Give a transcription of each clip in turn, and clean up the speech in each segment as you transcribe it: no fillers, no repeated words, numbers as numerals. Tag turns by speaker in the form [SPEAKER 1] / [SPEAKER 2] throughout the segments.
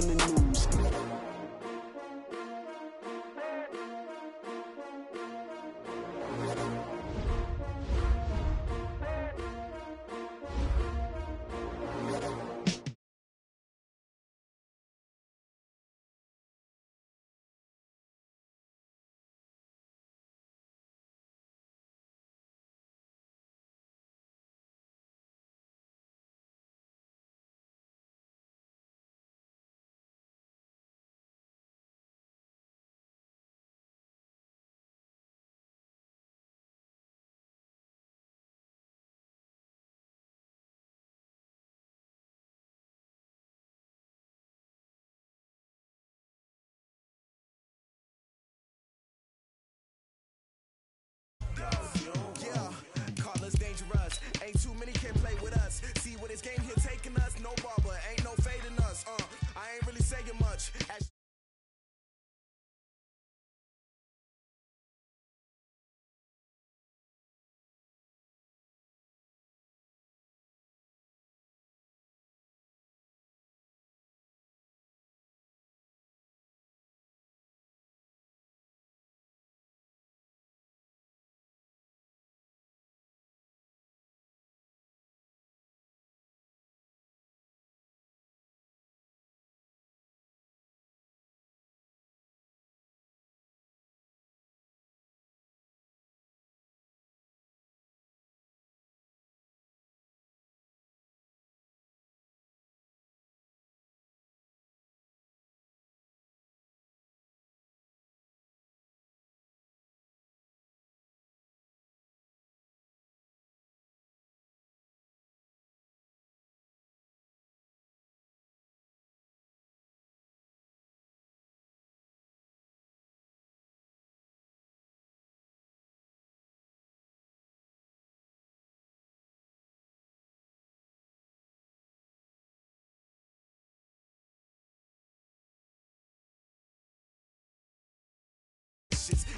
[SPEAKER 1] on the news.
[SPEAKER 2] Ain't too many can play with us. See where this game here taking us. No barber, ain't no fading us. I ain't really saying much.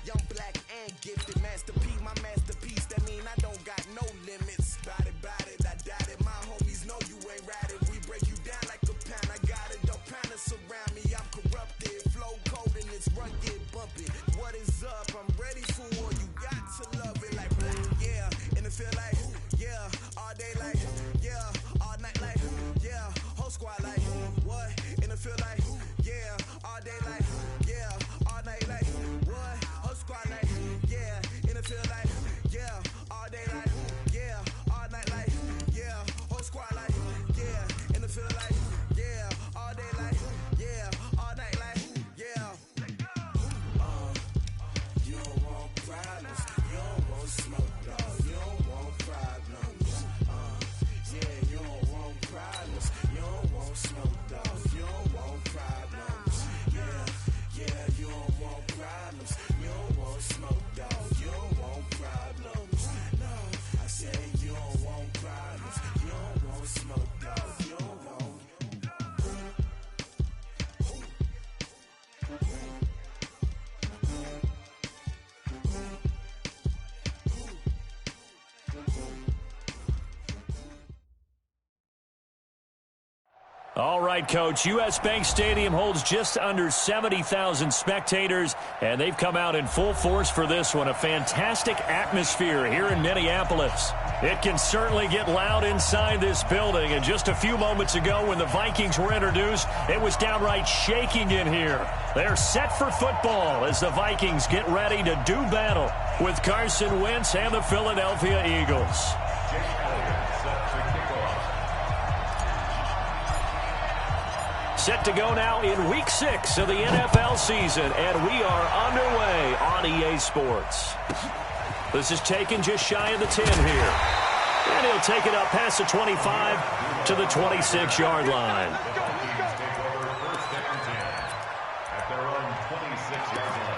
[SPEAKER 2] Young, black, and gifted. Master P, my masterpiece. That mean I don't got no limits. Bout it, I doubt it. My homies know you ain't ratted. We break you down like a pound. I got it, don't pound to surround me. I'm corrupted. Flow cold and it's rugged, bumpy. What is up? I'm ready for war. You got to love it like black, yeah. And it feel like, yeah. All day like, yeah. All night like, yeah. Whole squad like, what? And it feel like, yeah. All day like, yeah. All night like, what? Whole squad like, yeah. And it feel like, yeah. All day like, yeah. All night like, yeah. Whole squad like, yeah. And it feel like, yeah. All day like, yeah. All night like, yeah. You don't want problems. You don't want smoke, dog. You don't want problems. Yeah, you don't want problems. You don't want smoke, dog. You don't want problems. Yeah, you don't want problems. You don't want smoke, dog. You don't want problems. No, I said you don't want problems. You don't want smoke, dog. You don't want.
[SPEAKER 3] All right, Coach. U.S. Bank Stadium holds just under 70,000 spectators, and they've come out in full force for this one. A fantastic atmosphere here in Minneapolis. It can certainly get loud inside this building, and just a few moments ago when the Vikings were introduced, it was downright shaking in here. They're set for football as the Vikings get ready to do battle with Carson Wentz and the Philadelphia Eagles. Set to go now in Week 6 of the NFL season, and we are underway on EA Sports. This is taken just shy of the 10 here. And he'll take it up past the 25 to the 26-yard line.
[SPEAKER 4] At their own 26-yard line.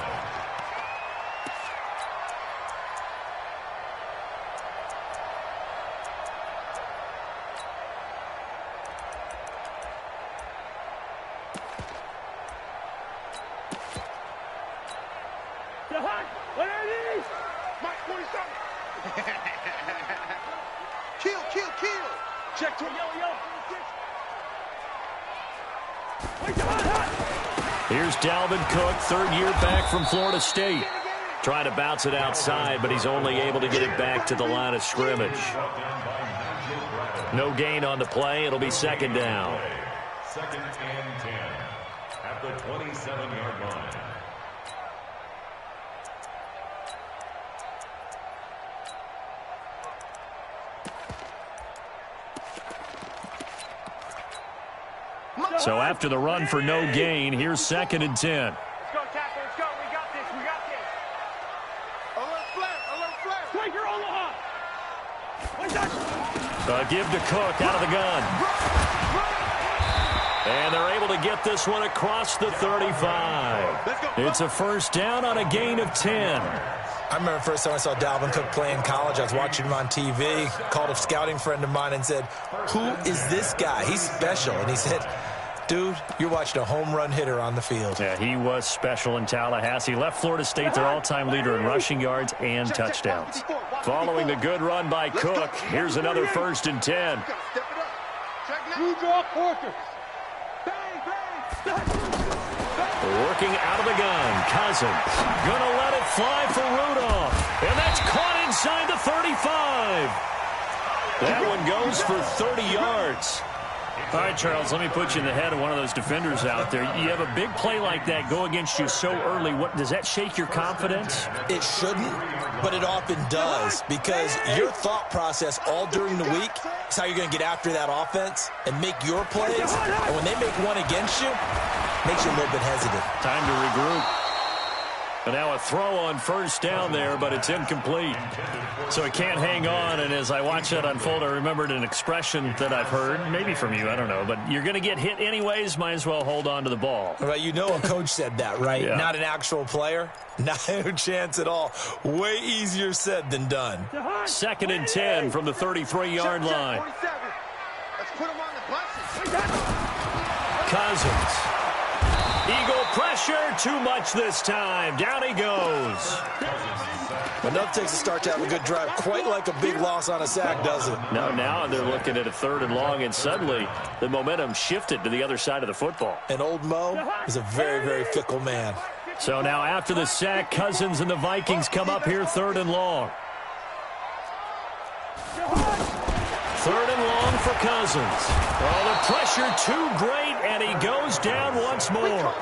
[SPEAKER 5] Kill. Check to him. Yo.
[SPEAKER 3] Here's Dalvin Cook, third year back from Florida State. Trying to bounce it outside, but he's only able to get it back to the line of scrimmage. No gain on the play. It'll be second down.
[SPEAKER 4] Second and 10 at the 27-yard line.
[SPEAKER 3] So after the run for no gain, here's second and 10.
[SPEAKER 1] Let's go, tackle. Let's go. We got this. We got this. Alert flare. Alert flare. Striker Omaha.
[SPEAKER 3] Give to Cook out of the gun. And they're able to get this one across the 35. It's a first down on a gain of 10.
[SPEAKER 5] I remember the first time I saw Dalvin Cook play in college. I was watching him on TV, called a scouting friend of mine and said, "Who is this guy? He's special." And he said, "Dude, you're watching a home run hitter on the field."
[SPEAKER 3] Yeah, he was special in Tallahassee. Left Florida State their all-time leader in rushing yards and touchdowns. Following the good run by Cook, here's another first and 10. Working out of the gun, Cousins. Gonna let it fly for Rudolph. And that's caught inside the 35. That one goes for 30 yards. All right, Charles, let me put you in the head of one of those defenders out there. You have a big play like that go against you so early. What does that shake your confidence?
[SPEAKER 5] It shouldn't, but it often does, because your thought process all during the week is how you're going to get after that offense and make your plays. And when they make one against you, it makes you a little bit hesitant.
[SPEAKER 3] Time to regroup. And now a throw on first down there, but it's incomplete. So he can't hang on, and as I watch that unfold, I remembered an expression that I've heard, maybe from you, I don't know, but you're going to get hit anyways, might as well hold on to the ball.
[SPEAKER 5] Right, you know a coach said that, right?
[SPEAKER 3] Yeah.
[SPEAKER 5] Not an actual player. Not a chance at all. Way easier said than done.
[SPEAKER 3] Second and 10 from the 33-yard line.
[SPEAKER 1] Let's put him on the buses.
[SPEAKER 3] Cousins. Eagle pressure, too much this time. Down he goes.
[SPEAKER 5] Enough takes a start to have a good drive, quite like a big loss on a sack, does it?
[SPEAKER 3] No, now they're looking at a third and long, and suddenly the momentum shifted to the other side of the football.
[SPEAKER 5] And old Mo is a very, very fickle man.
[SPEAKER 3] So now after the sack, Cousins and the Vikings come up here third and long. Third and long for Cousins. Oh, the pressure too great, and he goes down once more.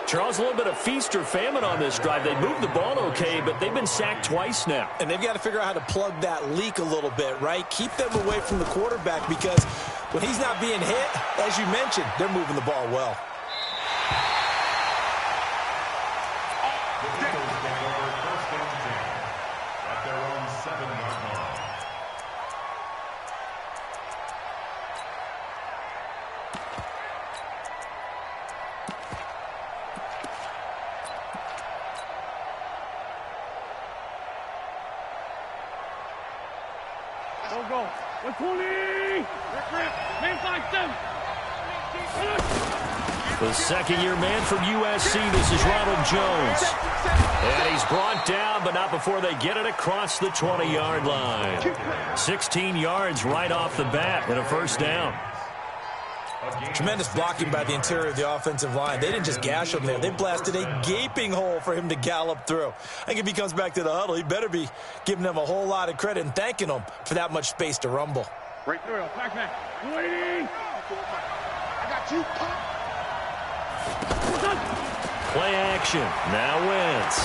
[SPEAKER 3] Charles, a little bit of feast or famine on this drive. They moved the ball okay, but they've been sacked twice now.
[SPEAKER 5] And they've got to figure out how to plug that leak a little bit, right? Keep them away from the quarterback, because when he's not being hit, as you mentioned, they're moving the ball well.
[SPEAKER 1] Go. 120. Man 5-7.
[SPEAKER 3] The second-year man from USC, this is Ronald Jones. And he's brought down, but not before they get it across the 20-yard line. 16 yards right off the bat and a first down.
[SPEAKER 5] Tremendous blocking by the interior of the offensive line. They didn't just gash him there. They blasted a gaping hole for him to gallop through. I think if he comes back to the huddle, he better be giving them a whole lot of credit and thanking them for that much space to rumble.
[SPEAKER 1] Right through. Back. Waiting. I got you.
[SPEAKER 3] Play action. Now Wentz.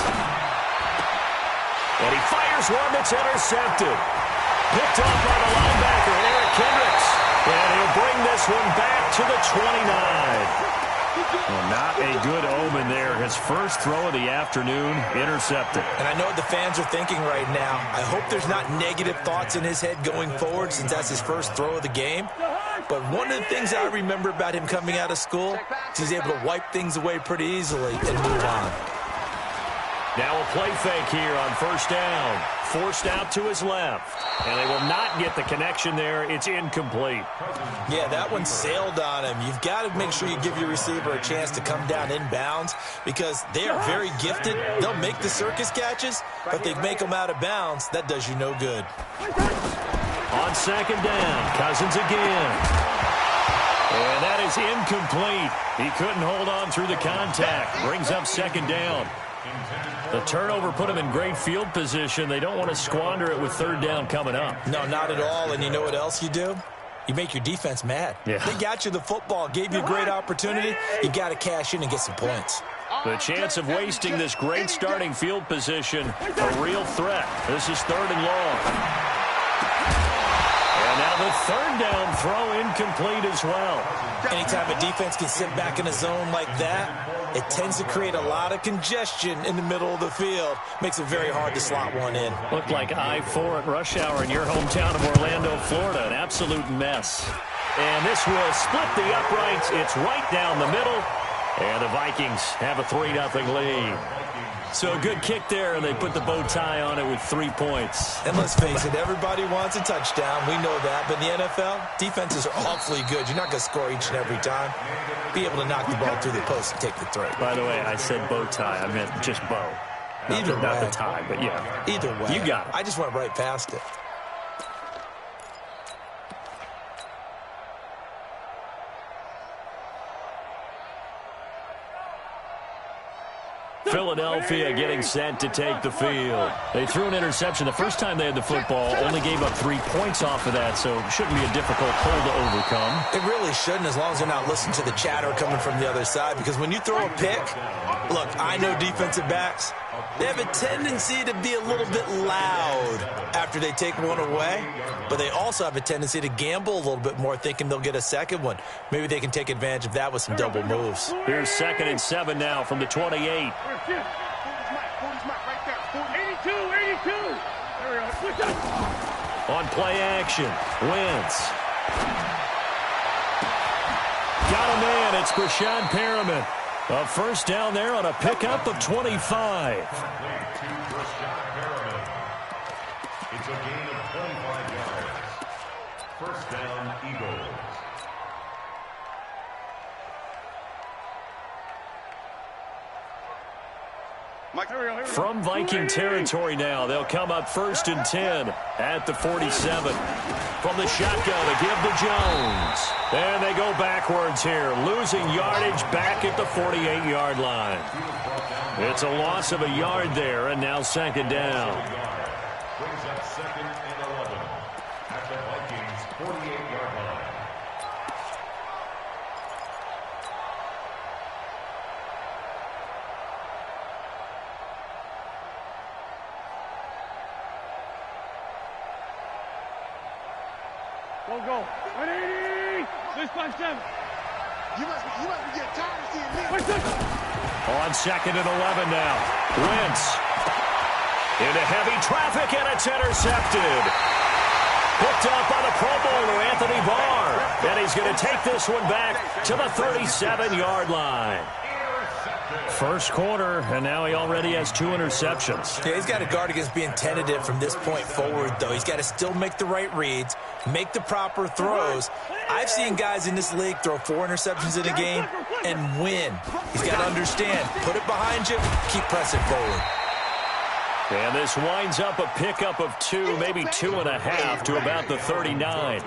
[SPEAKER 3] And he fires one that's intercepted. Picked off by the linebacker, Eric Kendricks. And he'll bring this one back to the 29. Well, not a good omen there. His first throw of the afternoon, intercepted.
[SPEAKER 5] And I know what the fans are thinking right now. I hope there's not negative thoughts in his head going forward, since that's his first throw of the game. But one of the things I remember about him coming out of school is he's able to wipe things away pretty easily and move on.
[SPEAKER 3] Now a play fake here on first down. Forced out to his left. And they will not get the connection there. It's incomplete.
[SPEAKER 5] Yeah, that one sailed on him. You've got to make sure you give your receiver a chance to come down inbounds, because they are very gifted. They'll make the circus catches, but they make them out of bounds. That does you no good.
[SPEAKER 3] On second down, Cousins again. And that is incomplete. He couldn't hold on through the contact. Brings up second down. The turnover put him in great field position. They don't want to squander it with third down coming up.
[SPEAKER 5] No, not at all. And you know what else you do? You make your defense mad.
[SPEAKER 3] Yeah.
[SPEAKER 5] They got you the football, gave you a great opportunity. You got to cash in and get some points.
[SPEAKER 3] The chance of wasting this great starting field position, a real threat. This is third and long. And now the third down throw incomplete as well.
[SPEAKER 5] Anytime a defense can sit back in a zone like that, it tends to create a lot of congestion in the middle of the field. Makes it very hard to slot one in.
[SPEAKER 3] Looked like I-4 at rush hour in your hometown of Orlando, Florida. An absolute mess. And this will split the uprights. It's right down the middle. And the Vikings have a 3-0 lead. So a good kick there, and they put the bow tie on it with 3 points.
[SPEAKER 5] And let's face it, everybody wants a touchdown. We know that. But in the NFL, defenses are awfully good. You're not going to score each and every time. Be able to knock the ball through the post and take the throw.
[SPEAKER 3] By the way, I said bow tie. I meant just bow. Not the tie, but yeah.
[SPEAKER 5] Either way.
[SPEAKER 3] You got it.
[SPEAKER 5] I just went right past it.
[SPEAKER 3] Philadelphia getting set to take the field. They threw an interception the first time they had the football, only gave up 3 points off of that, so it shouldn't be a difficult hole to overcome.
[SPEAKER 5] It really shouldn't, as long as they're not listening to the chatter coming from the other side, because when you throw a pick, look, I know defensive backs, they have a tendency to be a little bit loud after they take one away, but they also have a tendency to gamble a little bit more, thinking they'll get a second one. Maybe they can take advantage of that with some double moves.
[SPEAKER 3] Here's 2nd and 7 now from the 28.
[SPEAKER 1] 82, 82. There we go.
[SPEAKER 3] On play action, Wentz. Got a man, it's Brashad Perriman. A first down there on a pickup of 25.
[SPEAKER 4] It's a gain of 25 yards. First down, Eagles.
[SPEAKER 3] From Viking territory now, they'll come up 1st and 10 at the 47. From the shotgun, a give to Jones. And they go backwards here, losing yardage back at the 48-yard line. It's a loss of a yard there, and now 2nd down.
[SPEAKER 4] Brings up 2nd and 11 at the Vikings' 48-yard line.
[SPEAKER 1] Go. 180. 657. You must be getting tired of seeing me.
[SPEAKER 3] On 2nd and 11 now. Wentz into heavy traffic, and it's intercepted. Picked up by the Pro Bowler, Anthony Barr. And he's going to take this one back to the 37-yard line. First quarter, and now he already has 2 interceptions.
[SPEAKER 5] Yeah, he's got to guard against being tentative from this point forward, though. He's got to still make the right reads, make the proper throws. I've seen guys in this league throw 4 interceptions in a game and win. He's got to understand, put it behind you, keep pressing forward.
[SPEAKER 3] And this winds up a pickup of 2, maybe 2.5 to about the 39.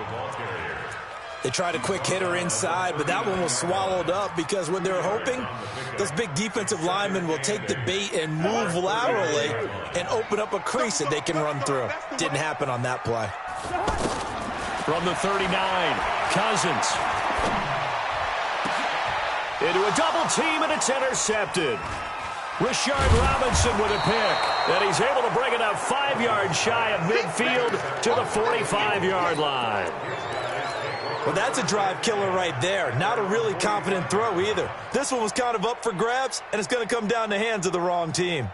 [SPEAKER 5] They tried a quick hitter inside, but that one was swallowed up because when they're hoping, those big defensive linemen will take the bait and move laterally and open up a crease that they can run through. Didn't happen on that play.
[SPEAKER 3] From the 39, Cousins. Into a double team, and it's intercepted. Rashard Robinson with a pick, and he's able to bring it up 5 yards shy of midfield to the 45-yard line.
[SPEAKER 5] Well, that's a drive killer right there. Not a really confident throw either. This one was kind of up for grabs, and it's going to come down the hands of the wrong team.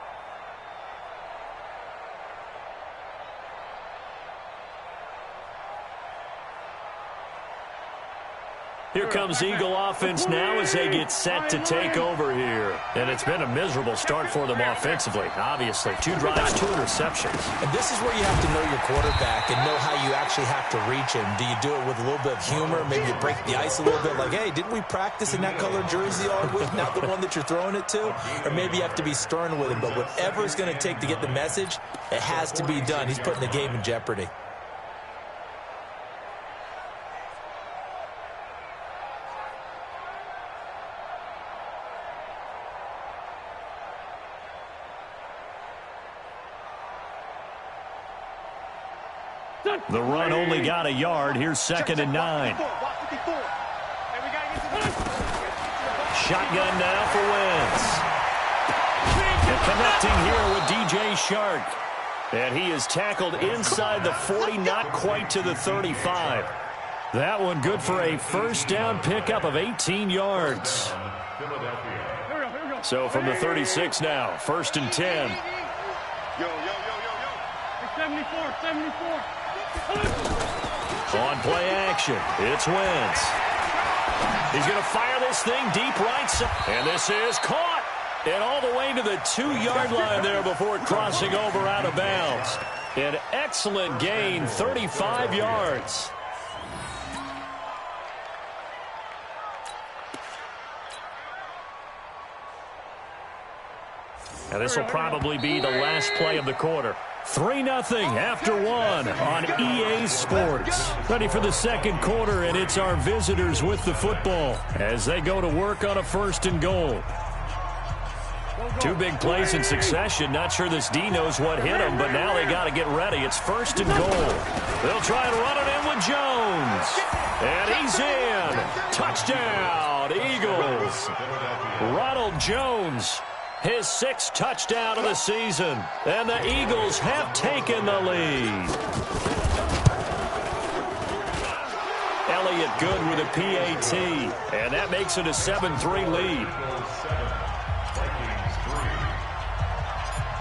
[SPEAKER 3] Here comes Eagle offense now as they get set to take over here. And it's been a miserable start for them offensively, obviously. 2 drives, 2 interceptions.
[SPEAKER 5] And this is where you have to know your quarterback and know how you actually have to reach him. Do you do it with a little bit of humor? Maybe you break the ice a little bit like, hey, didn't we practice in that color jersey all week? Not the one that you're throwing it to? Or maybe you have to be stern with him. But whatever it's going to take to get the message, it has to be done. He's putting the game in jeopardy.
[SPEAKER 3] The run only got a yard. Here's 2nd and 9. Shotgun now for Wentz. And connecting here with DJ Shark. And he is tackled inside the 40, not quite to the 35. That one good for a first down pickup of 18 yards. So from the 36 now, 1st and 10.
[SPEAKER 1] Yo. 74.
[SPEAKER 3] On play action, it's Wentz. He's going to fire this thing deep right side. And this is caught. And all the way to the 2-yard line there before crossing over out of bounds. An excellent gain, 35 yards. And this will probably be the last play of the quarter. 3-0 after 1 on EA Sports. Ready for the second quarter, and it's our visitors with the football as they go to work on a 1st and goal. 2 big plays in succession. Not sure this D knows what hit him, but now they got to get ready. It's 1st and goal. They'll try and run it in with Jones. And he's in. Touchdown, Eagles. Ronald Jones, his 6th touchdown of the season. And the Eagles have taken the lead. Elliott good with a PAT. And that makes it a 7-3 lead.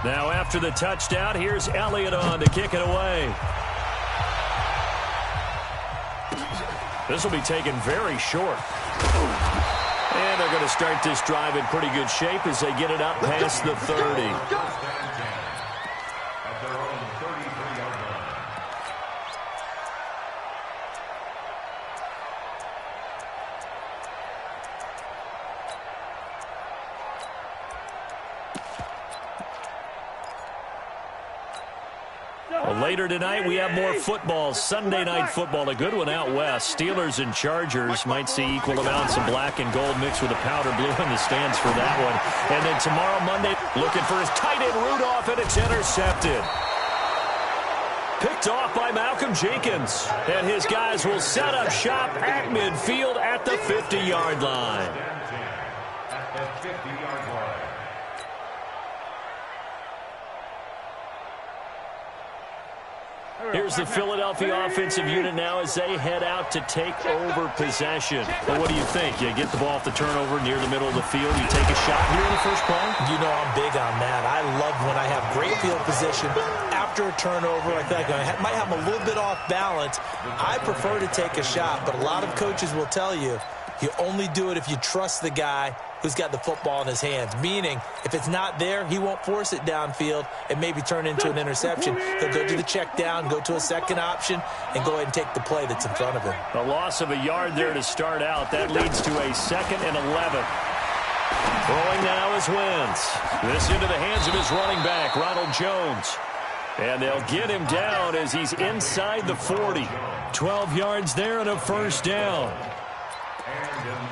[SPEAKER 3] Now after the touchdown, here's Elliott on to kick it away. This will be taken very short. And they're going to start this drive in pretty good shape as they get it up past the 30. Well, later tonight, we have more football. Sunday night football, a good one out west. Steelers and Chargers might see equal amounts of black and gold mixed with a powder blue in the stands for that one. And then tomorrow, Monday, looking for his tight end Rudolph, and it's intercepted. Picked off by Malcolm Jenkins. And his guys will set up shop at midfield at the 50-yard line.
[SPEAKER 4] At the 50-yard line.
[SPEAKER 3] Here's the Philadelphia offensive unit now as they head out to take over possession. Well, what do you think? You get the ball off the turnover near the middle of the field. You take a shot here in the first play?
[SPEAKER 5] You know I'm big on that. I love when I have great field position after a turnover. I think I might have a little bit off balance. I prefer to take a shot, but a lot of coaches will tell you you only do it if you trust the guy who's got the football in his hands. Meaning, if it's not there, he won't force it downfield and maybe turn into an interception. He'll go to the check down, go to a second option, and go ahead and take the play that's in front of him.
[SPEAKER 3] A loss of a yard there to start out. That leads to a 2nd and 11. Throwing now is Wentz. This into the hands of his running back, Ronald Jones. And they'll get him down as he's inside the 40. 12 yards there and a first down.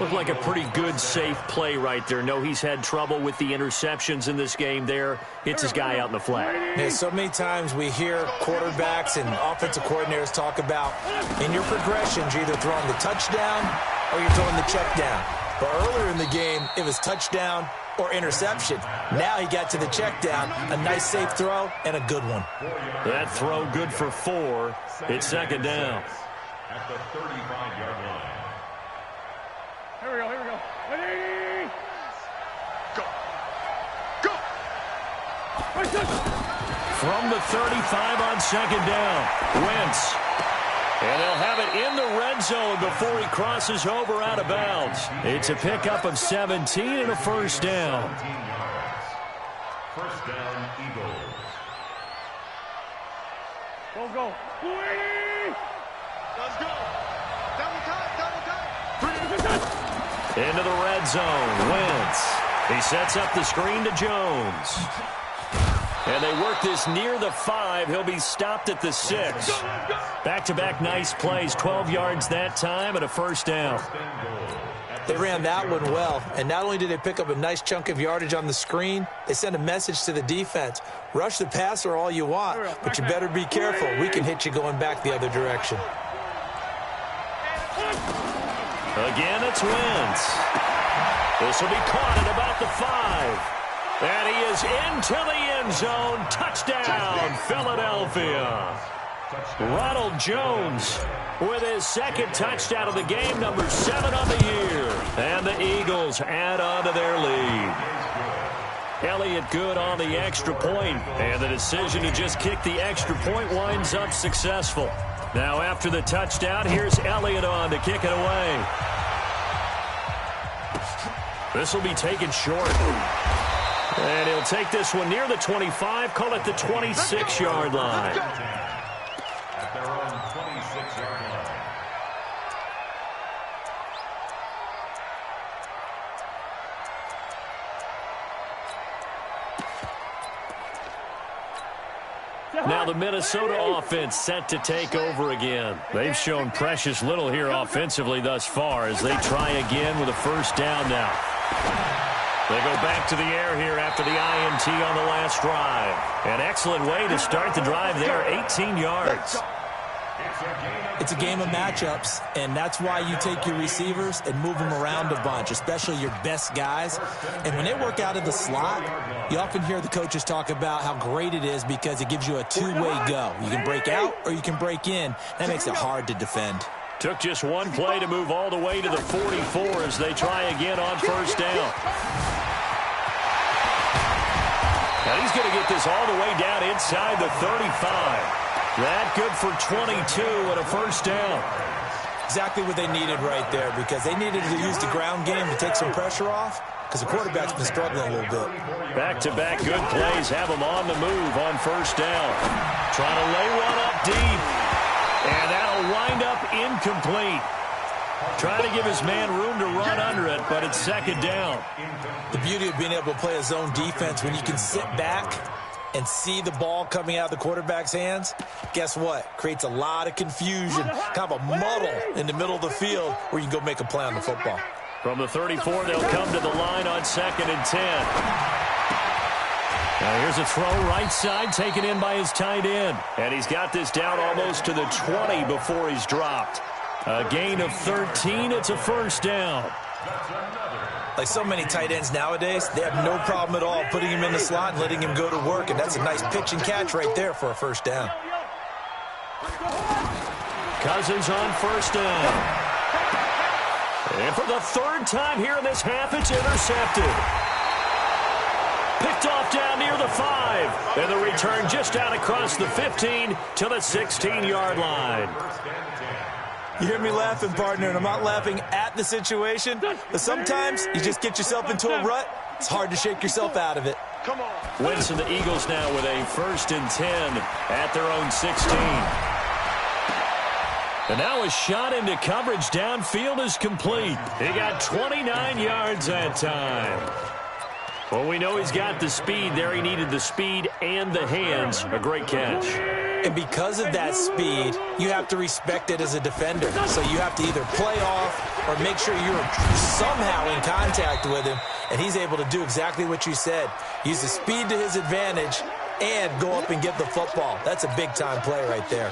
[SPEAKER 3] Looked like a pretty good, safe play right there. No, he's had trouble with the interceptions in this game there. Hits his guy out in the flat.
[SPEAKER 5] Yeah, so many times we hear quarterbacks and offensive coordinators talk about in your progressions, you're either throwing the touchdown or you're throwing the check down. But earlier in the game, it was touchdown or interception. Now he got to the check down, a nice safe throw, and a good one.
[SPEAKER 3] That throw good for 4. It's 2nd down.
[SPEAKER 4] At the 35-yard line.
[SPEAKER 1] Here we go. Ready? Go. Go.
[SPEAKER 3] From the 35 on 2nd down, Wentz. And they'll have it in the red zone before he crosses over out of bounds. It's a pickup of 17 and a first down.
[SPEAKER 4] 17 yards. First down, Eagles.
[SPEAKER 1] Go. Let's go. Double time.
[SPEAKER 3] Into the red zone, Wentz. He sets up the screen to Jones. And they work this near the 5. He'll be stopped at the 6. Back-to-back nice plays, 12 yards that time and a first down.
[SPEAKER 5] They ran that one well, and not only did they pick up a nice chunk of yardage on the screen, they sent a message to the defense. Rush the passer all you want, but you better be careful. We can hit you going back the other direction.
[SPEAKER 3] Again, it's Wentz. This will be caught at about the 5. And he is into the end zone. Touchdown, Philadelphia. Ronald Jones with his second touchdown of the game, number 7 on the year. And the Eagles add on to their lead. Elliott good on the extra point, and the decision to just kick the extra point winds up successful. Now after the touchdown, here's Elliott on to kick it away. This will be taken short. And he'll take this one near the 25, call it the 26-yard line.
[SPEAKER 4] At their own 26-yard line.
[SPEAKER 3] Now the Minnesota offense set to take over again. They've shown precious little here offensively thus far as they try again with a first down now. They go back to the air here after the INT on the last drive. An excellent way to start the drive there, 18 yards.
[SPEAKER 5] It's a game of matchups, and that's why you take your receivers and move them around a bunch, especially your best guys. And when they work out of the slot, you often hear the coaches talk about how great it is because it gives you a two-way go. You can break out or you can break in. That makes it hard to defend.
[SPEAKER 3] Took just one play to move all the way to the 44 as they try again on first down. Now he's going to get this all the way down inside the 35. That good for 22 and a first down.
[SPEAKER 5] Exactly what they needed right there because they needed to use the ground game to take some pressure off because the quarterback's been struggling a little bit.
[SPEAKER 3] Back-to-back good plays have him on the move on first down. Trying to lay one up deep. And that'll wind up incomplete. Trying to give his man room to run under it, but it's second down.
[SPEAKER 5] The beauty of being able to play a zone defense when you can sit back and see the ball coming out of the quarterback's hands, guess what? Creates a lot of confusion, kind of a muddle in the middle of the field where you can go make a play on the football.
[SPEAKER 3] From the 34, they'll come to the line on 2nd and 10. Now here's a throw right side taken in by his tight end. And he's got this down almost to the 20 before he's dropped. A gain of 13. It's a first down.
[SPEAKER 5] Like so many tight ends nowadays, they have no problem at all putting him in the slot and letting him go to work. And that's a nice pitch and catch right there for a first down.
[SPEAKER 3] Cousins on first down. And for the third time here in this half, it's intercepted. Picked off down near the 5. And the return just out across the 15 to the 16-yard line.
[SPEAKER 5] You hear me laughing, partner, and I'm not laughing at the situation, but sometimes you just get yourself into a rut. It's hard to shake yourself out of it.
[SPEAKER 1] Come on.
[SPEAKER 3] Wentz and the Eagles now with a 1st and 10 at their own 16. And now a shot into coverage downfield is complete. He got 29 yards that time. Well, we know he's got the speed there. He needed the speed and the hands. A great catch.
[SPEAKER 5] And because of that speed, you have to respect it as a defender. So you have to either play off or make sure you're somehow in contact with him. And he's able to do exactly what you said. Use the speed to his advantage and go up and get the football. That's a big-time play right there.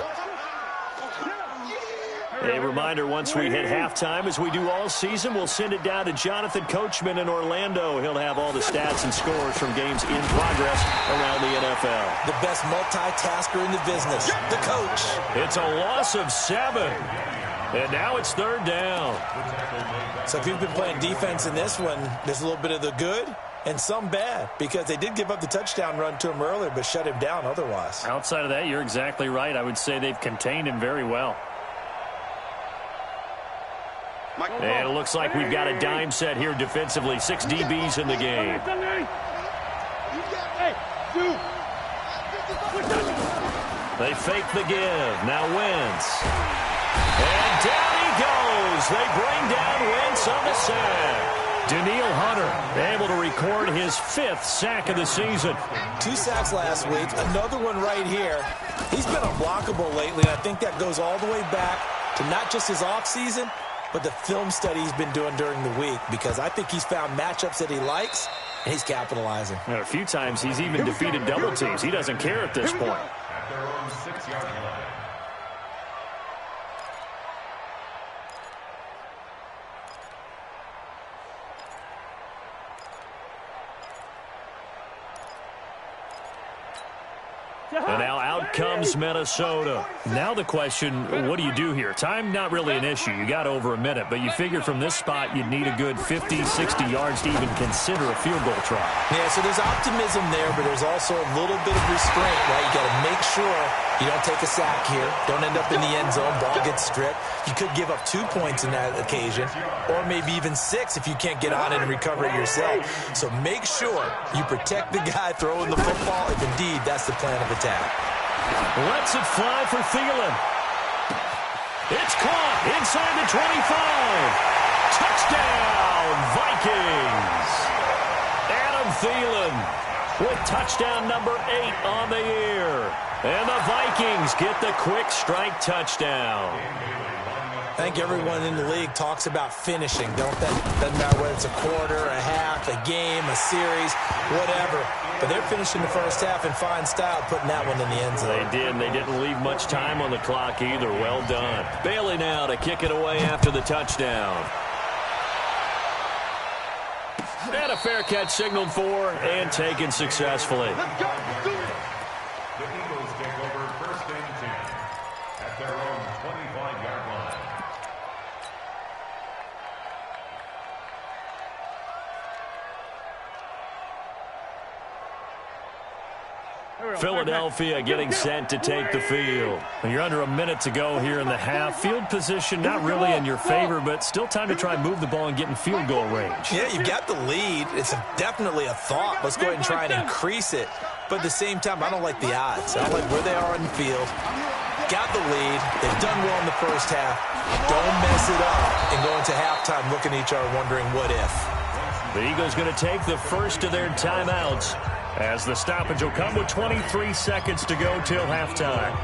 [SPEAKER 3] A reminder, once we hit halftime, as we do all season, we'll send it down to Jonathan Coachman in Orlando. He'll have all the stats and scores from games in progress around the NFL.
[SPEAKER 5] The best multitasker in the business, the coach.
[SPEAKER 3] It's a loss of 7. And now it's 3rd down.
[SPEAKER 5] So if you've been playing defense in this one, there's a little bit of the good and some bad because they did give up the touchdown run to him earlier but shut him down otherwise.
[SPEAKER 3] Outside of that, you're exactly right. I would say they've contained him very well. And it looks like we've got a dime set here defensively. 6 DBs in the game. They fake the give. Now Wentz. And down he goes. They bring down Wentz on the sack. Daniil Hunter able to record his 5th sack of the season.
[SPEAKER 5] 2 sacks last week. Another one right here. He's been unblockable lately, and I think that goes all the way back to not just his offseason, but the film study he's been doing during the week, because I think he's found matchups that he likes, and he's capitalizing.
[SPEAKER 3] And a few times he's even defeated double teams. He doesn't care at this point.
[SPEAKER 4] At their own 6-yard line.
[SPEAKER 3] And now out comes Minnesota. Now the question, what do you do here? Time, not really an issue. You got over a minute, but you figure from this spot you'd need a good 50, 60 yards to even consider a field goal try.
[SPEAKER 5] Yeah, so there's optimism there, but there's also a little bit of restraint, right? You got to make sure you don't take a sack here. Don't end up in the end zone. Ball gets stripped. You could give up 2 points in that occasion, or maybe even 6 if you can't get on it and recover it yourself. So make sure you protect the guy throwing the football if indeed that's the plan of attack.
[SPEAKER 3] Lets it fly for Thielen. It's caught inside the 25. Touchdown, Vikings. Adam Thielen with touchdown number 8 on the year. And the Vikings get the quick strike touchdown.
[SPEAKER 5] I think everyone in the league talks about finishing, don't they? Doesn't matter whether it's a quarter, a half, a game, a series, whatever. But they're finishing the first half in fine style, putting that one in the end zone.
[SPEAKER 3] They did, and they didn't leave much time on the clock either. Well done. Bailey now to kick it away after the touchdown. And a fair catch signaled for and taken successfully.
[SPEAKER 4] The Eagles take over 1st and 10 at their own 25-yard line.
[SPEAKER 3] Philadelphia getting set to take the field. You're under a minute to go here in the half. Field position not really in your favor, but still time to try and move the ball and get in field goal range.
[SPEAKER 5] Yeah, you've got the lead. It's definitely a thought. Let's go ahead and try and increase it. But at the same time, I don't like the odds. I don't like where they are on the field. Got the lead. They've done well in the first half. Don't mess it up and go into halftime looking at each other wondering what if.
[SPEAKER 3] The Eagles going to take the first of their timeouts, as the stoppage will come with 23 seconds to go till halftime.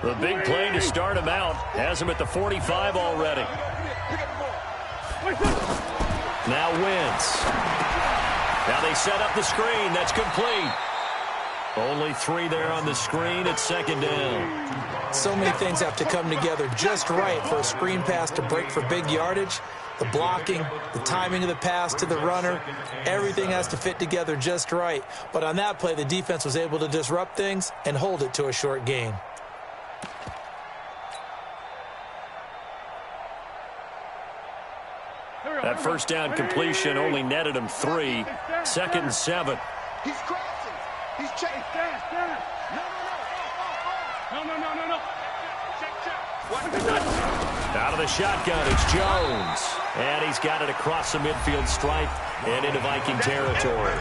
[SPEAKER 3] The big play to start him out has him at the 45 already. Now Wentz. Now they set up the screen. That's complete. Only 3 there on the screen. It's 2nd down.
[SPEAKER 5] So many things have to come together just right for a screen pass to break for big yardage. The blocking, the timing of the pass to the runner, everything has to fit together just right. But on that play, the defense was able to disrupt things and hold it to a short gain.
[SPEAKER 3] That first down completion only netted him 3. 2nd and 7.
[SPEAKER 1] He's crossing. He's chasing. No.
[SPEAKER 3] Out of the shotgun, it's Jones. And he's got it across the midfield stripe and into Viking territory.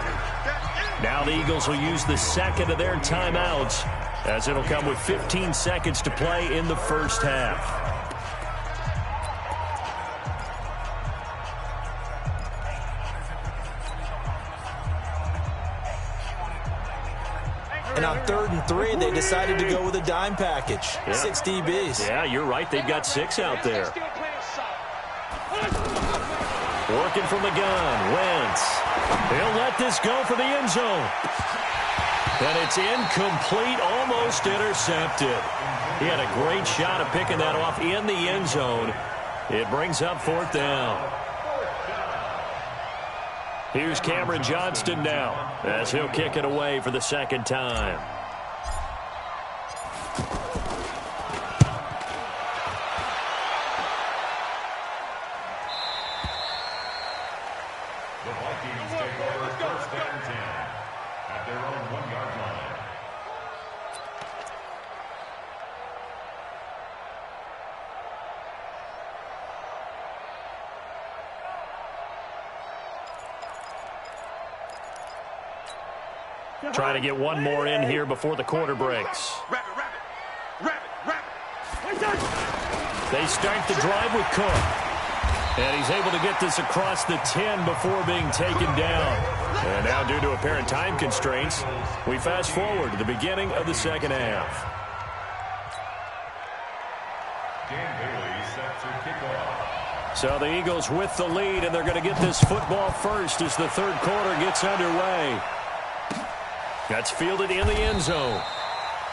[SPEAKER 3] Now the Eagles will use the second of their timeouts, as it'll come with 15 seconds to play in the first half.
[SPEAKER 5] And on 3rd and 3, they decided to go with a dime package. Yeah. 6 DBs.
[SPEAKER 3] Yeah, you're right. They've got 6 out there. Working from the gun. Wentz. He'll let this go for the end zone. And it's incomplete, almost intercepted. He had a great shot of picking that off in the end zone. It brings up 4th down. Here's Cameron Johnston now, as he'll kick it away for the 2nd time.
[SPEAKER 4] The Vikings take over 1st and 10 at their own 1-yard line.
[SPEAKER 3] Trying to get one more in here before the quarter breaks.
[SPEAKER 1] Rabbit.
[SPEAKER 3] They start the drive with Cook. And he's able to get this across the 10 before being taken down. And now, due to apparent time constraints, we fast forward to the beginning of the second half. So the Eagles with the lead, and they're going to get this football first as the third quarter gets underway. That's fielded in the end zone.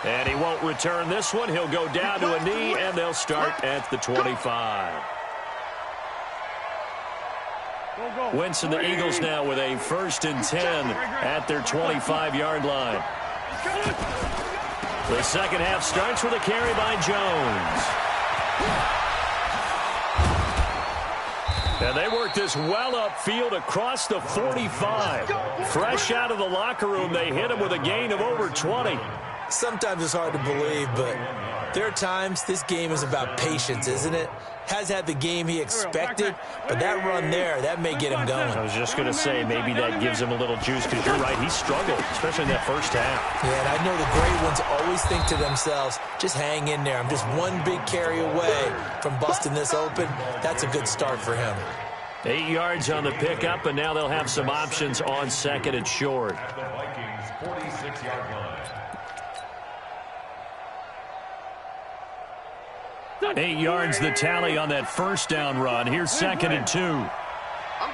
[SPEAKER 3] And he won't return this one. He'll go down to a knee, and they'll start at the 25. Wentz and the Eagles now with a 1st and 10 at their 25-yard line. The second half starts with a carry by Jones. And they work this well upfield across the 45. Fresh out of the locker room, they hit him with a gain of over 20.
[SPEAKER 5] Sometimes it's hard to believe, but there are times this game is about patience, isn't it? Has had the game he expected, but that run there, that may get him going.
[SPEAKER 3] I was just going to say, maybe that gives him a little juice, because you're right, he struggled, especially in that first half.
[SPEAKER 5] Yeah, and I know the great ones always think to themselves, just hang in there. I'm just one big carry away from busting this open. That's a good start for him.
[SPEAKER 3] 8 yards on the pickup, and now they'll have some options on second and short.
[SPEAKER 4] At the Vikings' 46-yard line.
[SPEAKER 3] 8 yards the tally on that first down run. Here's 2nd and 2.
[SPEAKER 1] I'm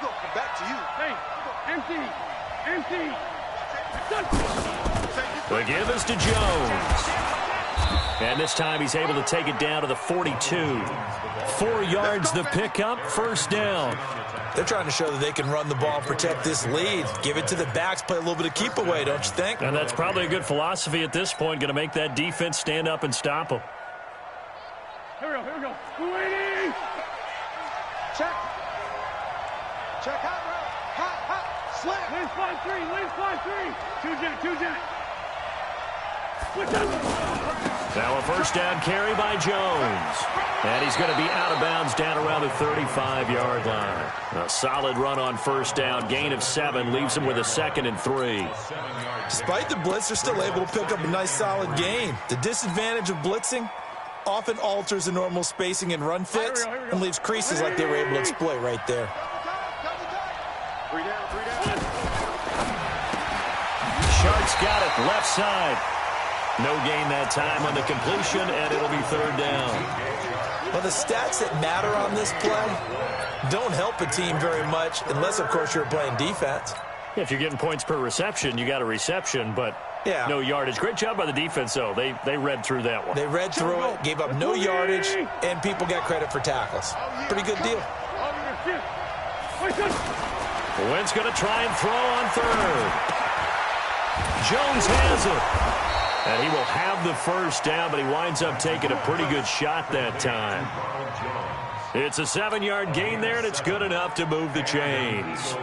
[SPEAKER 1] going to come back to you. Hey, empty.
[SPEAKER 3] The give is to Jones. And this time he's able to take it down to the 42. 4 yards the pickup, first down.
[SPEAKER 5] They're trying to show that they can run the ball and protect this lead. Give it to the backs, play a little bit of keep away, don't you think?
[SPEAKER 3] And that's probably a good philosophy at this point, going to make that defense stand up and stop them.
[SPEAKER 1] Here we go. Waiting. Check out, bro. Hot. Slap. Lean 5-3. 2 jet.
[SPEAKER 3] Now a first down carry by Jones. And he's going to be out of bounds down around the 35-yard line. A solid run on first down. Gain of 7 leaves him with a 2nd and 3.
[SPEAKER 5] Despite the blitz, they're still able to pick up a nice solid gain. The disadvantage of blitzing often alters the normal spacing and run fits and leaves creases like they were able to exploit right there.
[SPEAKER 1] 3 down.
[SPEAKER 3] Sharks got it, left side. No gain that time on the completion, and it'll be 3rd down.
[SPEAKER 5] Well, the stats that matter on this play don't help a team very much unless, of course, you're playing defense.
[SPEAKER 3] If you're getting points per reception, you got a reception, but no yardage. Great job by the defense, though. They read through that one.
[SPEAKER 5] They read through it, gave up no yardage, and people got credit for tackles. Pretty good deal.
[SPEAKER 3] Wentz going to try and throw on 3rd. Jones has it. And he will have the first down, but he winds up taking a pretty good shot that time. It's a 7-yard gain there, and it's good enough to move the chains.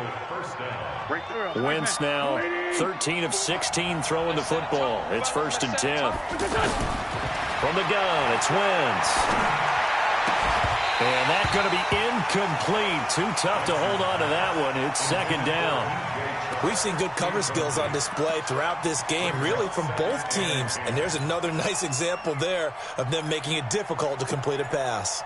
[SPEAKER 3] Wentz now 13 of 16 throwing the football. It's 1st and 10. From the gun, it's Wentz. And that's going to be incomplete. Too tough to hold on to that one. It's 2nd down.
[SPEAKER 5] We've seen good cover skills on display throughout this game, really from both teams. And there's another nice example there of them making it difficult to complete a pass.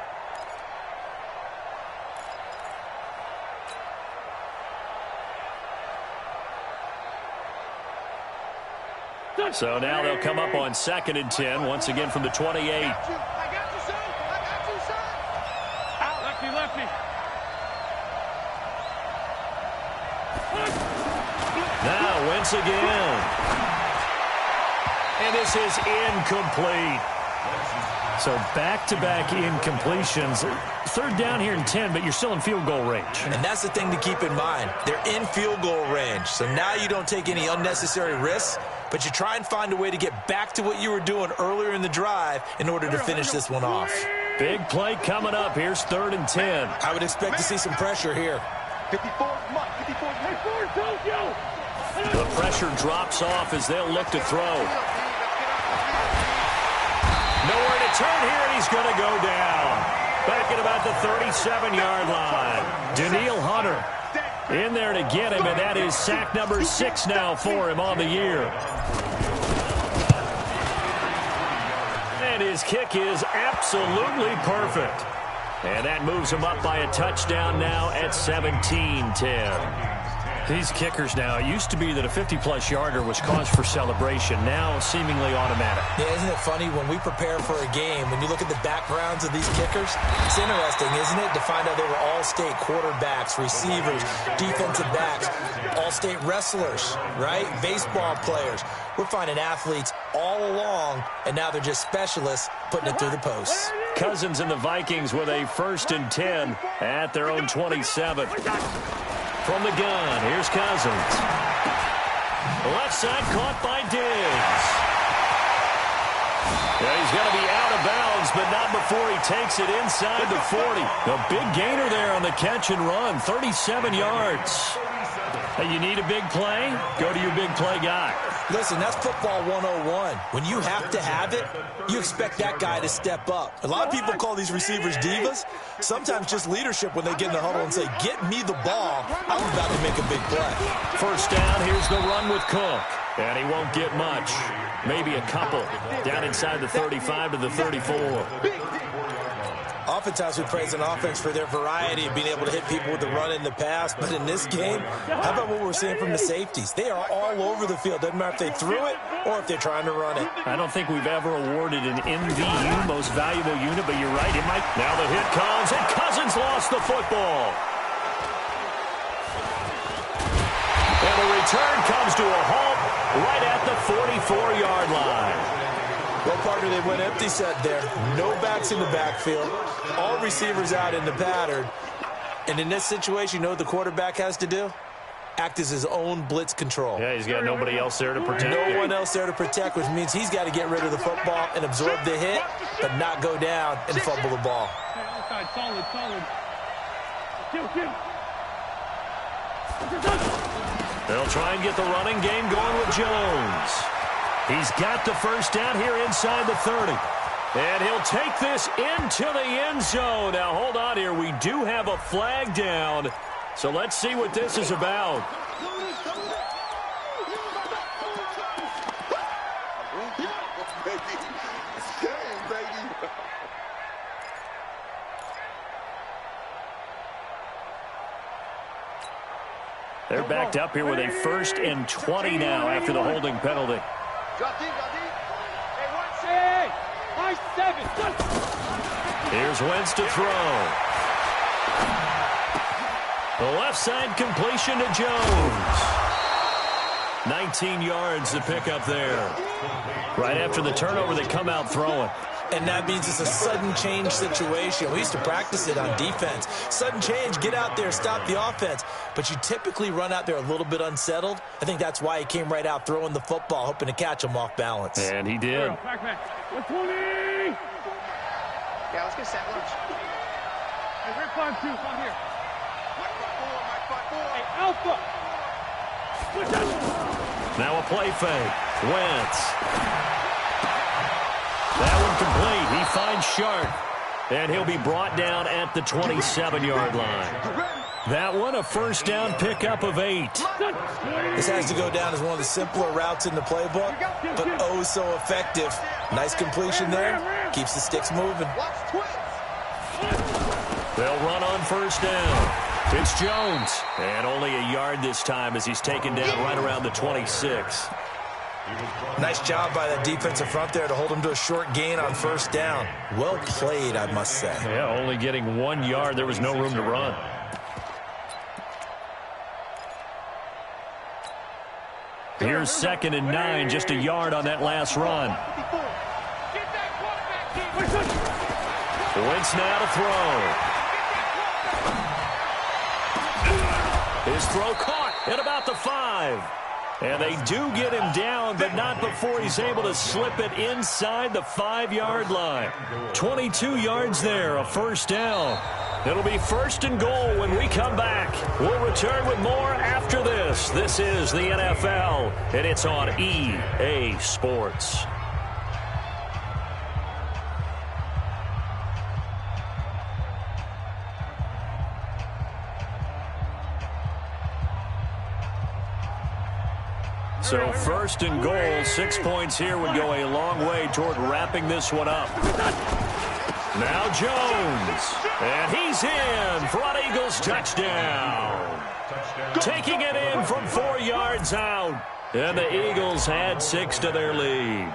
[SPEAKER 3] So now they'll come up on 2nd and 10, once again from the 28.
[SPEAKER 1] I got you, son. Out. Lefty.
[SPEAKER 3] Now Wentz again. And this is incomplete. So back-to-back incompletions. 3rd down here and 10, but you're still in field goal range.
[SPEAKER 5] And that's the thing to keep in mind. They're in field goal range. So now you don't take any unnecessary risks, but you try and find a way to get back to what you were doing earlier in the drive in order to finish this one off.
[SPEAKER 3] Big play coming up. Here's 3rd and 10.
[SPEAKER 5] I would expect to see some pressure here.
[SPEAKER 1] 54.
[SPEAKER 3] The pressure drops off as they'll look to throw. Nowhere to turn here, and he's going to go down. Back at about the 37-yard line. Danielle Hunter in there to get him, and that is sack number 6 now for him on the year. And his kick is absolutely perfect. And that moves them up by a touchdown now at 17-10. These kickers now, it used to be that a 50-plus yarder was cause for celebration. Now seemingly automatic.
[SPEAKER 5] Yeah, isn't it funny when we prepare for a game, when you look at the backgrounds of these kickers, it's interesting, isn't it, to find out they were all-state quarterbacks, receivers, defensive backs, all-state wrestlers, right? Baseball players. We're finding athletes all along, and now they're just specialists putting it through the posts.
[SPEAKER 3] Cousins and the Vikings with a 1st and 10 at their own 27. From the gun, here's Cousins. Left side caught by Diggs. Yeah, he's going to be out of bounds, but not before he takes it inside the 40. A big gainer there on the catch and run, 37 yards. Hey, you need a big play? Go to your big play guy.
[SPEAKER 5] Listen, that's football 101. When you have to have it, you expect that guy to step up. A lot of people call these receivers divas. Sometimes just leadership when they get in the huddle and say, get me the ball. I'm about to make a big play.
[SPEAKER 3] First down, here's the run with Cook. And he won't get much. Maybe a couple. Down inside the 35 to the 34.
[SPEAKER 5] Oftentimes we praise an offense for their variety of being able to hit people with the run in the pass. But in this game, how about what we're seeing from the safeties? They are all over the field. Doesn't matter if they threw it or if they're trying to run it.
[SPEAKER 3] I don't think we've ever awarded an MVU, most valuable unit, but you're right. It might. Now the hit comes, and Cousins lost the football. And the return comes to a halt right at the 44-yard line.
[SPEAKER 5] Well, partner, they went empty set there. No backs in the backfield. All receivers out in the pattern. And in this situation, you know what the quarterback has to do? Act as his own blitz control.
[SPEAKER 3] Yeah, he's got nobody else there to protect.
[SPEAKER 5] No one else there to protect, which means he's got to get rid of the football and absorb the hit, but not go down and fumble the ball.
[SPEAKER 1] Solid. Kill.
[SPEAKER 3] They'll try and get the running game going with Jones. He's got the first down here inside the 30. And he'll take this into the end zone. Now, hold on here. We do have a flag down. So let's see what this is about. They're backed up here with a 1st and 20 now after the holding penalty. Here's Wentz to throw. The left side completion to Jones. 19 yards to pick up there. Right after the turnover, they come out throwing.
[SPEAKER 5] And that means it's a sudden change situation. We used to practice it on defense. Sudden change, get out there, stop the offense. But you typically run out there a little bit unsettled. I think that's why he came right out throwing the football, hoping to catch him off balance.
[SPEAKER 3] And he did.
[SPEAKER 1] Back. 120. Yeah, let's get set lunch. Hey, we're 5-2. Come here. Mike 4. Hey, Alpha.
[SPEAKER 3] Now a play fake. Wentz. That one complete. He finds Sharp. And he'll be brought down at the 27-yard line. That one a first down pickup of 8.
[SPEAKER 5] This has to go down as one of the simpler routes in the playbook, but oh so effective. Nice completion there. Keeps the sticks moving.
[SPEAKER 3] They'll run on first down. It's Jones. And only a yard this time as he's taken down right around the 26.
[SPEAKER 5] Nice job by that defensive front there to hold him to a short gain on first down. Well played, I must say.
[SPEAKER 3] Yeah, only getting 1 yard. There was no room to run. Here's 2nd and 9, just a yard on that last run. Wentz now to throw. His throw caught at about the 5. And they do get him down, but not before he's able to slip it inside the 5-yard line. 22 yards there, a first down. It'll be 1st and goal when we come back. We'll return with more after this. This is the NFL, and it's on EA Sports. So 1st and goal, 6 points here would go a long way toward wrapping this one up. Now Jones. And he's in for an Eagles touchdown. Taking it in from 4 yards out. And the Eagles add 6 to their lead.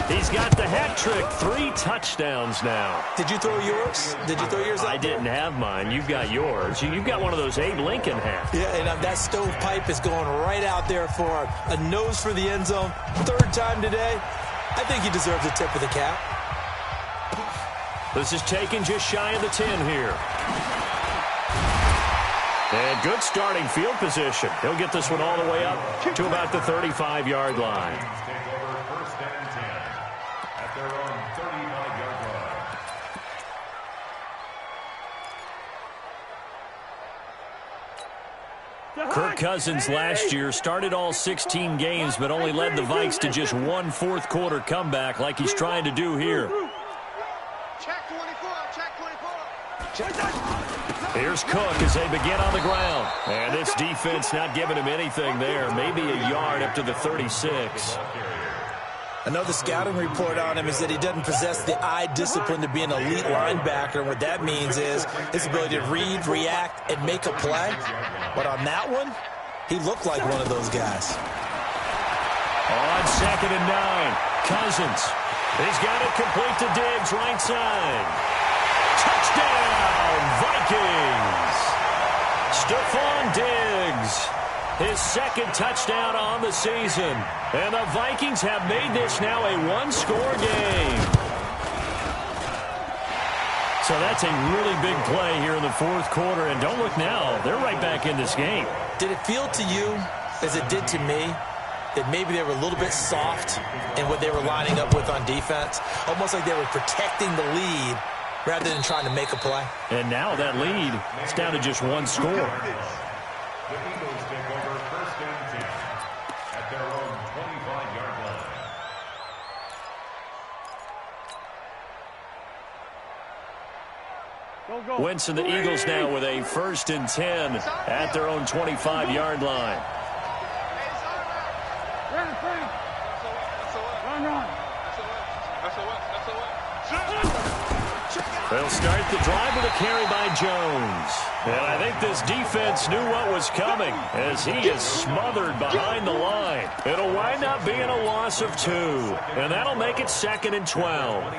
[SPEAKER 3] He's got the hat trick, 3 touchdowns now.
[SPEAKER 5] Did you throw yours? Did you throw yours up?
[SPEAKER 3] I didn't have mine. You've got yours. You've got one of those Abe Lincoln hats.
[SPEAKER 5] Yeah, and that stovepipe is going right out there for a nose for the end zone. 3rd time today. I think he deserves a tip of the cap.
[SPEAKER 3] This is taken just shy of the 10 here. And good starting field position. He'll get this one all the way up to about the 35-yard line. Kirk Cousins last year started all 16 games, but only led the Vikes to just 1 fourth-quarter comeback like he's trying to do here.
[SPEAKER 1] Check 24, check 24.
[SPEAKER 3] Here's Cook as they begin on the ground. And this defense not giving him anything there. Maybe a yard up to the 36.
[SPEAKER 5] I know the scouting report on him is that he doesn't possess the eye discipline to be an elite linebacker. What that means is his ability to read, react, and make a play. But on that one, he looked like one of those guys.
[SPEAKER 3] On 2nd and 9, Cousins. He's got it complete to Diggs, right side. Touchdown, Vikings! Stephon Diggs, his 2nd touchdown on the season. And the Vikings have made this now a 1-score game. So that's a really big play here in the 4th quarter. And don't look now, they're right back in this game.
[SPEAKER 5] Did it feel to you, as it did to me, that maybe they were a little bit soft in what they were lining up with on defense? Almost like they were protecting the lead rather than trying to make a play.
[SPEAKER 3] And now that lead is down to just 1 score.
[SPEAKER 4] The Eagles take over 1st and 10 at their own 25-yard line.
[SPEAKER 3] Wentz and the Eagles now with a 1st and 10 at their own 25-yard line. They'll start the drive with a carry by Jones. And I think this defense knew what was coming as he is smothered behind the line. It'll wind up being a loss of 2. And that'll make it 2nd and 12.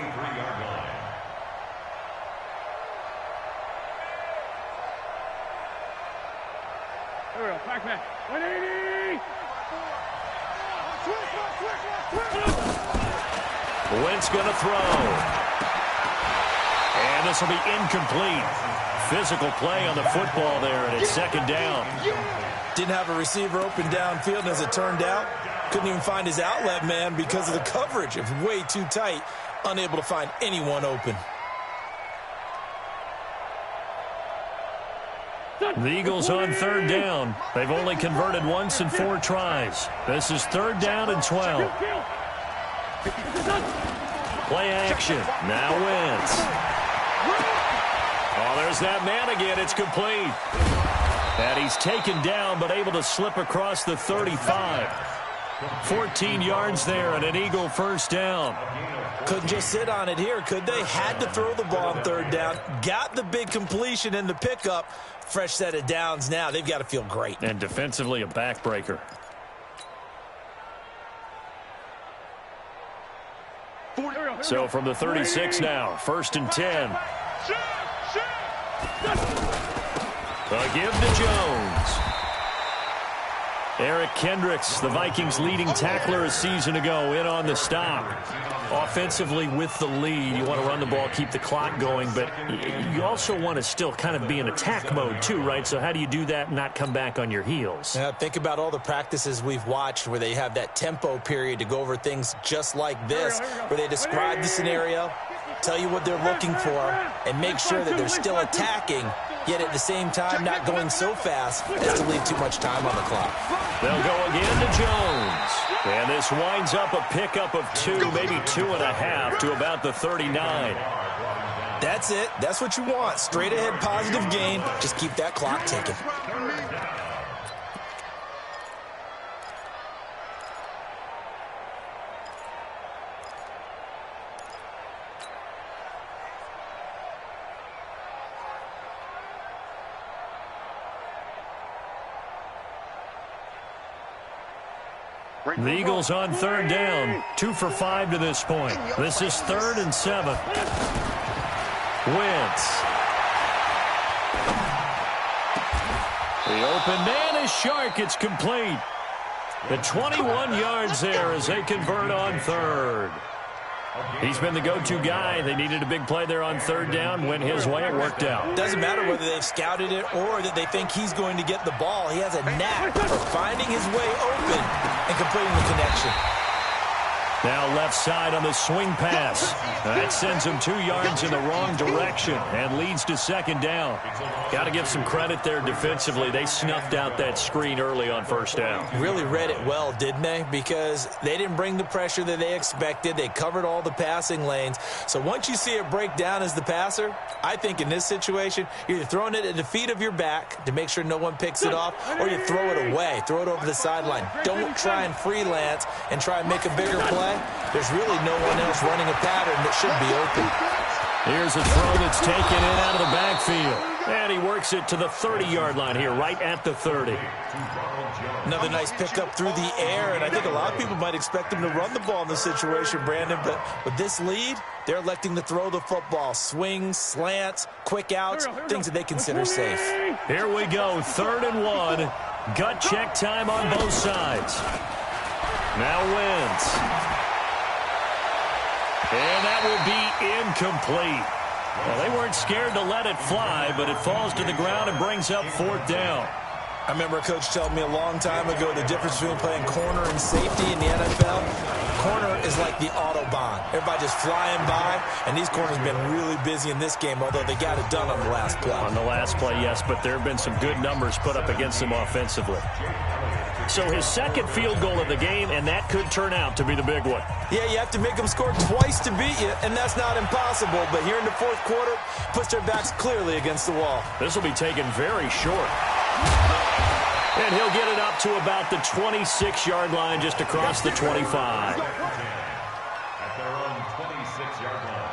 [SPEAKER 1] There we go. Back. 180.
[SPEAKER 3] Wentz going to throw. And this will be incomplete. Physical play on the football there, and it's 2nd down.
[SPEAKER 5] Didn't have a receiver open downfield, and as it turned out, couldn't even find his outlet man because of the coverage. It was way too tight, unable to find anyone open.
[SPEAKER 3] The Eagles on 3rd down. They've only converted once in 4 tries. This is 3rd down and 12. Play action. Now Wentz. Oh, there's that man again. It's complete. And he's taken down but able to slip across the 35. 14 yards there and an Eagle 1st down.
[SPEAKER 5] Couldn't just sit on it here, could they? Had to throw the ball on 3rd down. Got the big completion in the pickup. Fresh set of downs now. They've got to feel great.
[SPEAKER 3] And defensively a backbreaker. So from the 36 now, 1st and 10. A give to Jones. Eric Kendricks, the Vikings' leading tackler a season ago, in on the stop. Offensively with the lead, you want to run the ball, keep the clock going, but you also want to still kind of be in attack mode too, right? So how do you do that and not come back on your heels?
[SPEAKER 5] Yeah, think about all the practices we've watched where they have that tempo period to go over things just like this, where they describe the scenario, tell you what they're looking for, and make sure that they're still attacking, yet at the same time not going so fast as to leave too much time on the clock.
[SPEAKER 3] They'll go again to Jones. And this winds up a pickup of 2, maybe 2.5 to about the 39.
[SPEAKER 5] That's it. That's what you want. Straight ahead positive gain. Just keep that clock ticking.
[SPEAKER 3] The Eagles on third down. 2 for 5 to this point. This is 3rd and 7. Wentz. The open man is Shark. It's complete. The 21 yards there as they convert on third. He's been the go-to guy. They needed a big play there on third down. Went his way. It worked out.
[SPEAKER 5] Doesn't matter whether they've scouted it or that they think he's going to get the ball. He has a knack for finding his way open and completing the connection.
[SPEAKER 3] Now left side on the swing pass. That sends him 2 yards in the wrong direction and leads to second down. Got to give some credit there defensively. They snuffed out that screen early on first down.
[SPEAKER 5] Really read it well, didn't they? Because they didn't bring the pressure that they expected. They covered all the passing lanes. So once you see it break down as the passer, I think in this situation, you're either throwing it at the feet of your back to make sure no one picks it off, or you throw it away. Throw it over the sideline. Don't try and freelance and try and make a bigger play. There's really no one else running a pattern that should be open.
[SPEAKER 3] Here's a throw that's taken in out of the backfield. And he works it to the 30-yard line here, right at the 30.
[SPEAKER 5] Another nice pickup through the air, and I think a lot of people might expect him to run the ball in this situation, Brandon, but with this lead, they're electing to throw the football. Swings, slants, quick outs, things that they consider safe.
[SPEAKER 3] Here we go, 3rd and 1. Gut check time on both sides. Now Wentz. And that will be incomplete. Well, they weren't scared to let it fly, but it falls to the ground and brings up 4th down.
[SPEAKER 5] I remember a coach telling me a long time ago the difference between playing corner and safety in the NFL. Corner is like the Autobahn. Everybody just flying by, and these corners have been really busy in this game, although they got it done on the last play.
[SPEAKER 3] On the last play, yes, but there have been some good numbers put up against them offensively. So his second field goal of the game, and that could turn out to be the big one.
[SPEAKER 5] Yeah, you have to make them score twice to beat you, and that's not impossible. But here in the 4th quarter, puts their backs clearly against the wall.
[SPEAKER 3] This will be taken very short. And he'll get it up to about the 26-yard line, just across the 25.
[SPEAKER 4] At their own 26-yard line.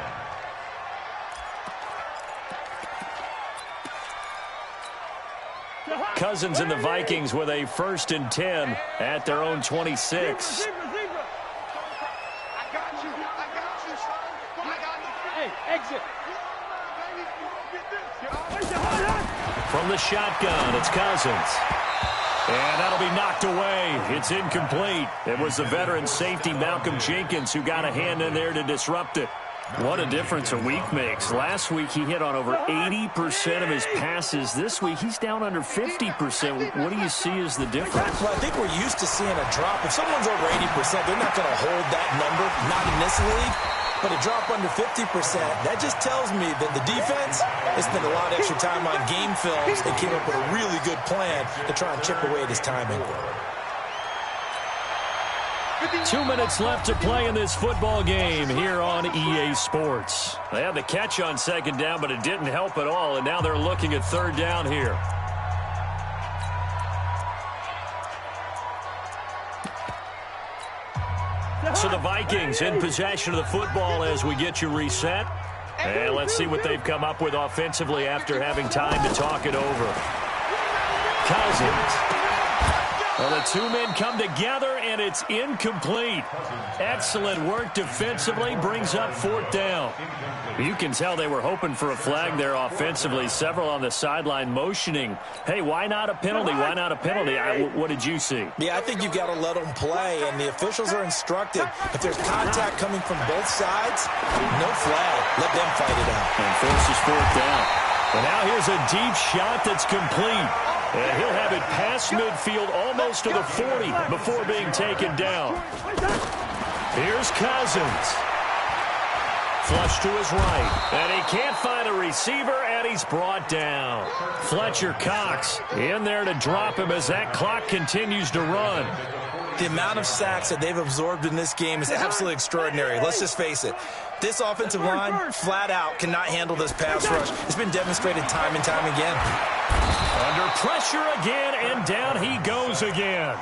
[SPEAKER 3] Cousins and the Vikings with a 1st and 10 at their own 26. From the shotgun, it's Cousins. And that'll be knocked away. It's incomplete. It was the veteran safety, Malcolm Jenkins, who got a hand in there to disrupt it. What a difference a week makes. Last week, he hit on over 80% of his passes. This week, he's down under 50%. What do you see as the difference?
[SPEAKER 5] Well, I think we're used to seeing a drop. If someone's over 80%, they're not going to hold that number, not in this league. But a drop under 50%, that just tells me that the defense has spent a lot of extra time on game films and came up with a really good plan to try and chip away at his timing.
[SPEAKER 3] 2 minutes left to play in this football game here on EA Sports. They had the catch on second down, but it didn't help at all, and now they're looking at 3rd down here. So the Vikings in possession of the football as we get you reset. And let's see what they've come up with offensively after having time to talk it over. Cousins. Well, the 2 men come together, and it's incomplete. Excellent work defensively, brings up 4th down. You can tell they were hoping for a flag there offensively. Several on the sideline motioning, hey, why not a penalty? Why not a penalty? What did you see?
[SPEAKER 5] Yeah, I think you've got to let them play, and the officials are instructed. If there's contact coming from both sides, no flag. Let them fight it out.
[SPEAKER 3] And forces 4th down. And now here's a deep shot that's complete. And he'll have it past midfield almost to the 40 before being taken down. Here's Cousins. Flush to his right. And he can't find a receiver, and he's brought down. Fletcher Cox in there to drop him as that clock continues to run.
[SPEAKER 5] The amount of sacks that they've absorbed in this game is absolutely extraordinary. Let's just face it. This offensive line, flat out, cannot handle this pass rush. It's been demonstrated time and time again.
[SPEAKER 3] Under pressure again, and down he goes again.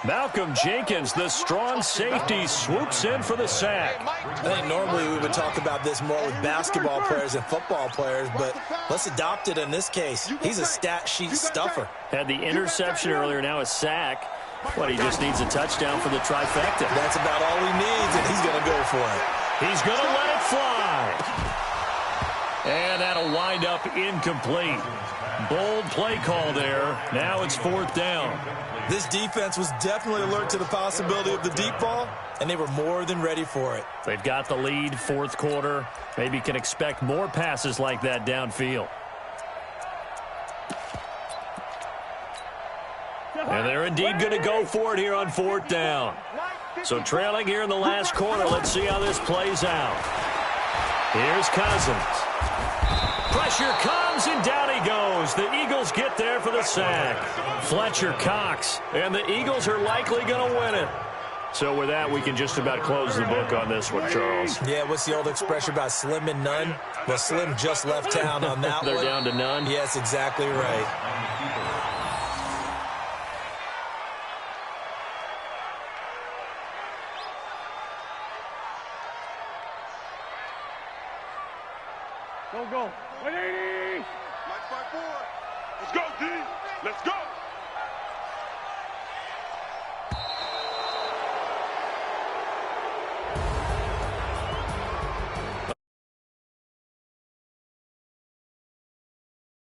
[SPEAKER 3] Malcolm Jenkins, the strong safety, swoops in for the sack.
[SPEAKER 5] I think normally we would talk about this more with basketball players and football players, but let's adopt it in this case. He's a stat sheet stuffer.
[SPEAKER 3] Had the interception earlier, now a sack. Well, he just needs a touchdown for the trifecta.
[SPEAKER 5] That's about all he needs, and he's going to go for it.
[SPEAKER 3] He's going to let it fly. And that'll wind up incomplete. Bold play call there. Now it's 4th down.
[SPEAKER 5] This defense was definitely alert to the possibility of the deep ball, and they were more than ready for it.
[SPEAKER 3] They've got the lead, 4th quarter. Maybe can expect more passes like that downfield. And they're indeed going to go for it here on 4th down. So trailing here in the last quarter. Let's see how this plays out. Here's Cousins. Pressure comes, and down he goes. The Eagles get there for the sack. Fletcher Cox, and the Eagles are likely going to win it. So with that, we can just about close the book on this one, Charles.
[SPEAKER 5] Yeah, what's the old expression about slim and none? Well, Slim just left town on that one.
[SPEAKER 3] They're down to none?
[SPEAKER 5] Yes, exactly right.
[SPEAKER 1] Go. 180.
[SPEAKER 2] Let's go, D. Let's go.